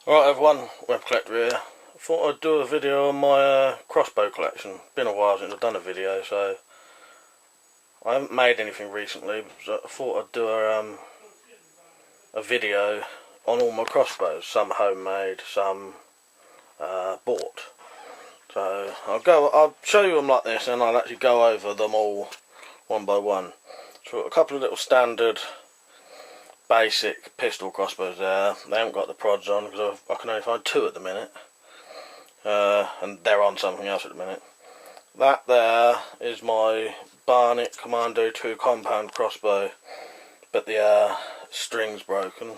Alright everyone, Web Collector here. I thought I'd do a video on my crossbow collection. Been a while since I've done a video, so I haven't made anything recently, so I thought I'd do a video on all my crossbows. Some homemade, some bought. So I'll show you them like this, and I'll actually go over them all one by one. So a couple of little standard basic pistol crossbows there. They haven't got the prods on because I can only find two at the minute, and they're on something else at the minute. That there is my Barnett Commando-Compound crossbow, but the string's broken.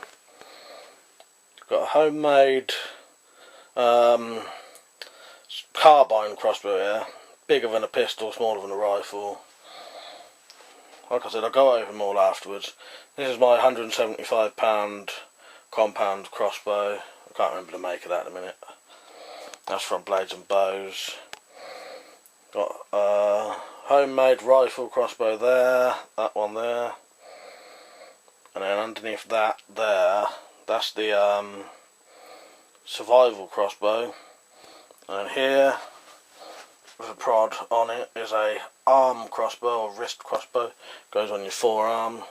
Got a homemade carbine crossbow here, bigger than a pistol, smaller than a rifle. Like I said, I'll go over them all afterwards. This is my £175 compound crossbow. I can't remember the make of that in a minute. That's from Blades and Bows. Got a homemade rifle crossbow there, that one there. And then underneath that there, that's the survival crossbow. And here, with a prod on it, is a arm crossbow or wrist crossbow. Goes on your forearm.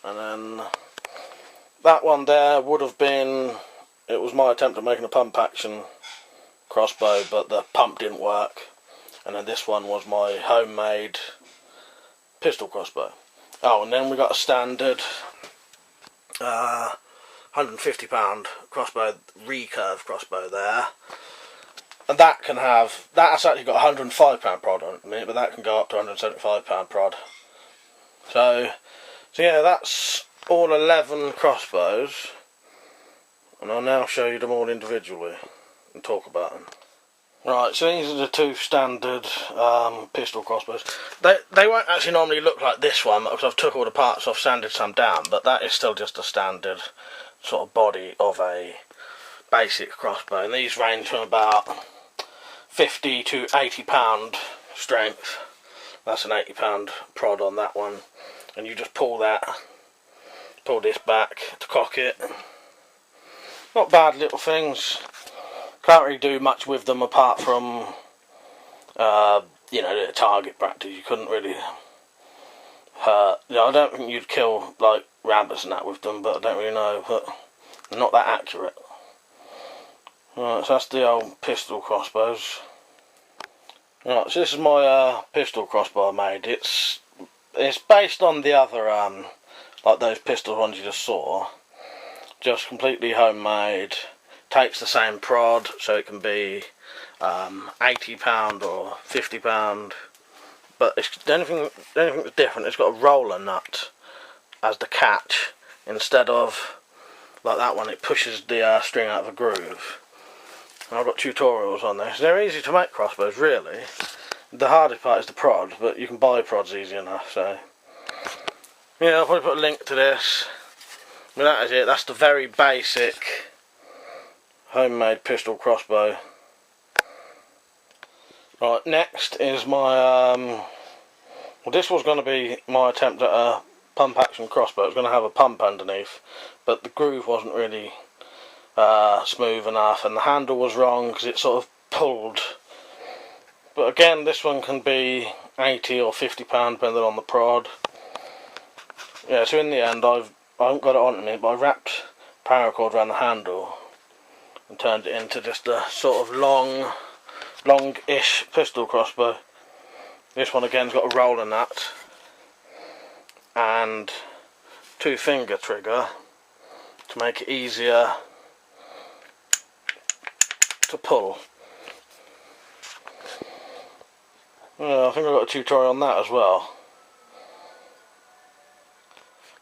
And then that one there would have been, it was my attempt at making a pump action crossbow, but the pump didn't work. And then this one was my homemade pistol crossbow. Oh, and then we got a standard £150 crossbow, recurve crossbow there. And that can have, that's actually got a £105 prod on it at the minute, but that can go up to £175 prod. So yeah, that's all 11 crossbows, and I'll now show you them all individually and talk about them. Right, so these are the two standard pistol crossbows. They won't actually normally look like this one because I've took all the parts off, sanded some down, but that is still just a standard sort of body of a basic crossbow. And these range from about 50 to £80 strength. That's an £80 prod on that one, and you just pull this back to cock it. Not bad little things. Can't really do much with them apart from you know, the target practice. You couldn't really hurt. You know, I don't think you'd kill like rabbits and that with them, but I don't really know. But they're not that accurate. Right, so that's the old pistol crossbows. Right, so this is my pistol crossbow I made. It's based on the other like those pistol ones you just saw, just completely homemade. Takes the same prod, so it can be £80 or £50, but it's anything that's different. It's got a roller nut as the catch instead of like that one. It pushes the string out of a groove. And I've got tutorials on this. They're easy to make crossbows, really. The hardest part is the prod, but you can buy prods easy enough. So yeah, I'll probably put a link to this. But that is it. That's the very basic homemade pistol crossbow. Right, next is my well, this was going to be my attempt at a pump action crossbow. It was going to have a pump underneath, but the groove wasn't really smooth enough, and the handle was wrong because it sort of pulled. But again, this one can be £80 or £50 depending on the prod. Yeah, so in the end I haven't got it on me, but I wrapped paracord around the handle and turned it into just a sort of long-ish pistol crossbow. This one again's got a roller nut and 2-finger trigger to make it easier to pull. Yeah, I think I've got a tutorial on that as well.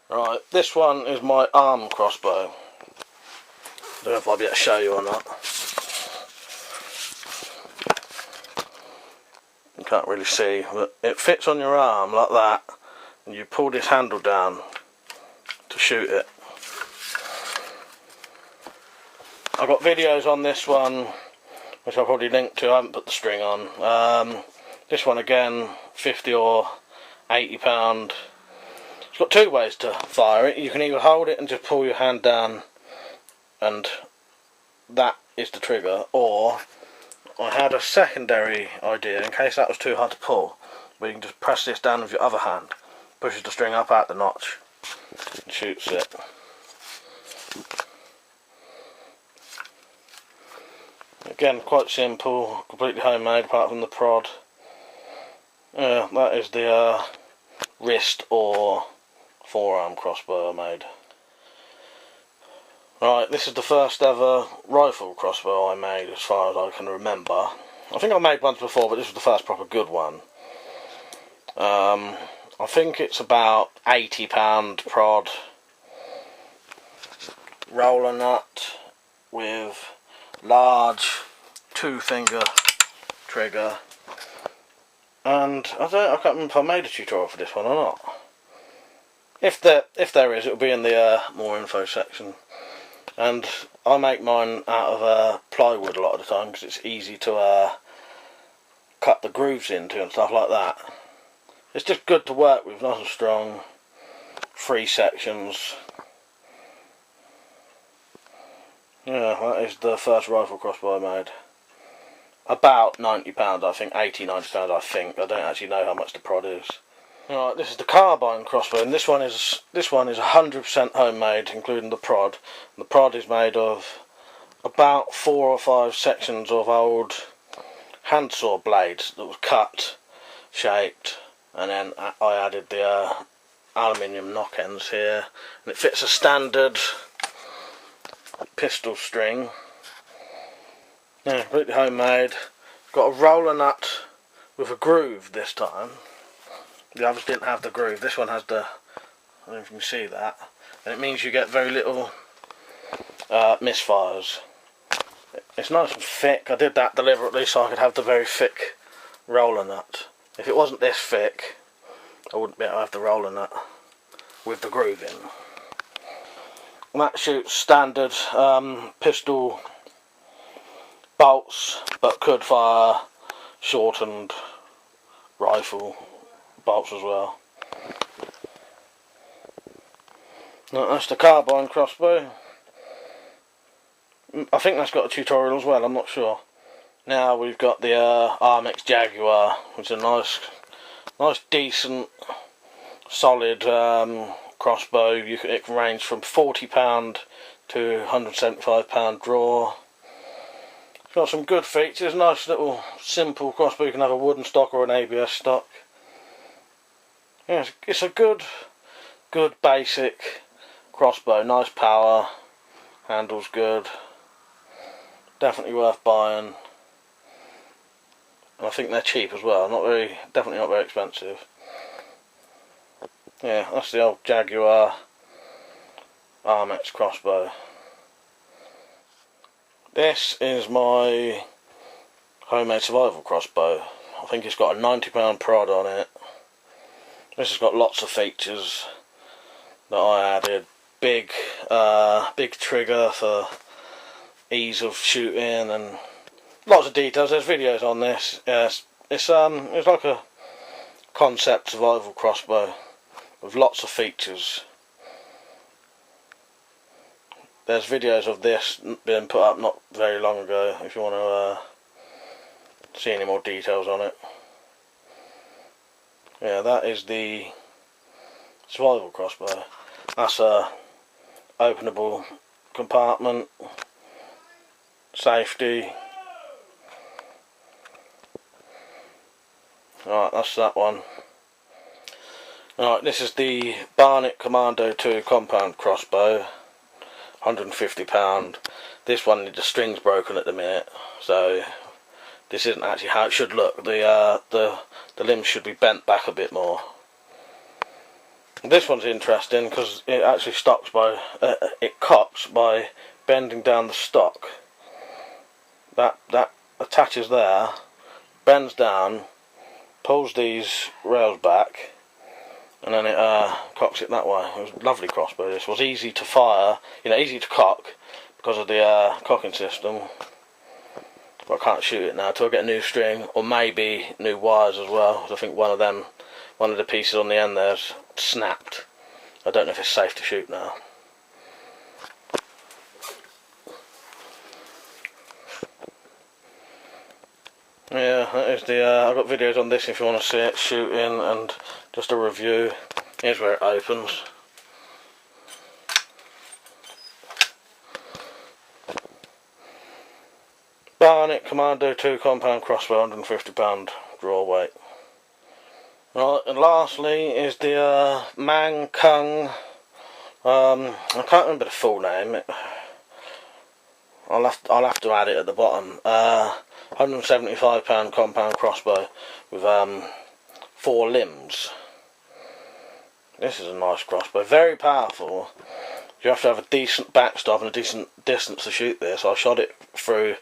Right, this one is my arm crossbow. Don't know if I'll be able to show you or not. You can't really see, but it fits on your arm like that, and you pull this handle down to shoot it. I've got videos on this one, which I'll probably link to. I haven't put the string on. This one again, £50 or £80. It's got two ways to fire it. You can either hold it and just pull your hand down and that is the trigger. Or I had a secondary idea in case that was too hard to pull, where you can just press this down with your other hand, pushes the string up out the notch and shoots it. Again, quite simple, completely homemade apart from the prod. That is the wrist or forearm crossbow I made. Right, this is the first ever rifle crossbow I made as far as I can remember. I think I made ones before, but this was the first proper good one. I think it's about £80 prod, roller nut with large 2-finger trigger, and I can't remember if I made a tutorial for this one or not. If there is, it'll be in the more info section. And I make mine out of plywood a lot of the time because it's easy to cut the grooves into and stuff like that. It's just good to work with, nice and strong, 3 sections. Yeah, that is the first rifle crossbow I made. About £90, I think, £80–90 I think. I don't actually know how much the prod is. Right, this is the Carbine Crossbow, and this one is 100% homemade, including the prod. And the prod is made of about 4 or 5 sections of old handsaw blades that was cut, shaped, and then I added the aluminium knock ends here, and it fits a standard pistol string. Yeah, completely homemade. Got a roller nut with a groove this time. The others didn't have the groove. This one has the, I don't know if you can see that, and it means you get very little misfires. It's nice and thick. I did that deliberately so I could have the very thick roller nut. If it wasn't this thick, I wouldn't be able to have the roller nut with the groove in. And that shoots standard pistol bolts, but could fire shortened rifle bolts as well. Now, that's the Carbine Crossbow. I think that's got a tutorial as well, I'm not sure. Now we've got the Armix Jaguar, which is a nice decent solid crossbow. It can range from £40 to £175 draw. It's got some good features, nice little simple crossbow. You can have a wooden stock or an ABS stock. Yeah, it's a good basic crossbow, nice power, handles good, definitely worth buying. And I think they're cheap as well, definitely not very expensive. Yeah, that's the old Jaguar Armix crossbow. This is my homemade survival crossbow. I think it's got a £90 prod on it. This has got lots of features that I added. Big trigger for ease of shooting, and lots of details. There's videos on this. Yes, it's like a concept survival crossbow with lots of features. There's videos of this being put up not very long ago if you want to see any more details on it. Yeah, that is the survival crossbow. That's a openable compartment, safety. Right, that's that one. Right, this is the Barnett Commando-Compound crossbow, £150. This one, the string's broken at the minute, so this isn't actually how it should look. The limbs should be bent back a bit more. This one's interesting because it actually cocks by bending down the stock. That attaches there, bends down, pulls these rails back, and then it cocks it that way. It was a lovely crossbow. This was easy to fire, easy to cock because of the cocking system. But I can't shoot it now until I get a new string, or maybe new wires as well. I think one of the pieces on the end there's snapped. I don't know if it's safe to shoot now. Yeah, that is the. I've got videos on this if you want to see it shooting and just a review. Here's where it opens. Barnett Commando 2 compound crossbow, £150 draw weight. Right, and lastly is the Man Kung. I can't remember the full name. I'll have to add it at the bottom. £175 compound crossbow with 4 limbs. This is a nice crossbow, very powerful. You have to have a decent backstop and a decent distance to shoot this. I shot it through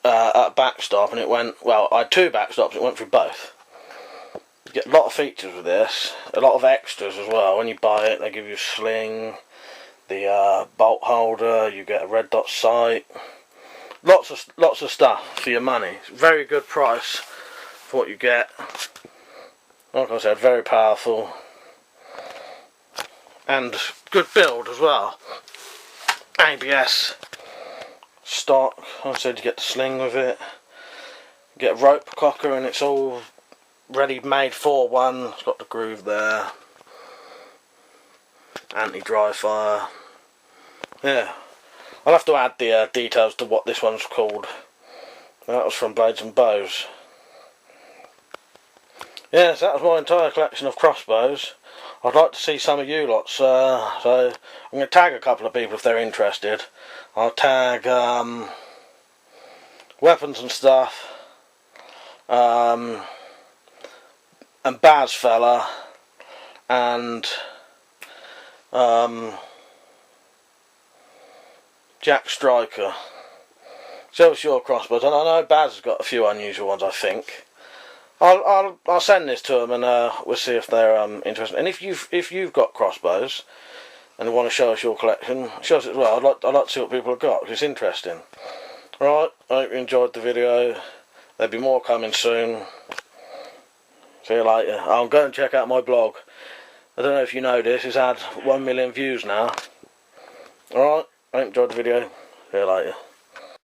at backstop and it went, well, I had 2 backstops, it went through both. You get a lot of features with this, a lot of extras as well. When you buy it, they give you a sling, the bolt holder, you get a red dot sight. Lots of stuff for your money. It's a very good price for what you get. Like I said, very powerful and good build as well. ABS stock. Like I said, you get the sling with it. You get a rope cocker and it's all ready made for one. It's got the groove there. Anti-dry fire. Yeah. I'll have to add the details to what this one's called. That was from Blades and Bows. Yes, that was my entire collection of crossbows. I'd like to see some of you lots, so I'm going to tag a couple of people if they're interested. I'll tag Weapons and Stuff, and Baz fella, and Jack Striker. So it's your crossbows, and I know Baz has got a few unusual ones, I think. I'll send this to them and we'll see if they're interested. And if you've got crossbows and want to show us your collection, show us as well. I'd like to see what people have got, because it's interesting. Right, I hope you enjoyed the video. There'll be more coming soon. See you later. I'll go and check out my blog. I don't know if you know this, it's had 1 million views now. Alright, I hope you enjoyed the video. See you later.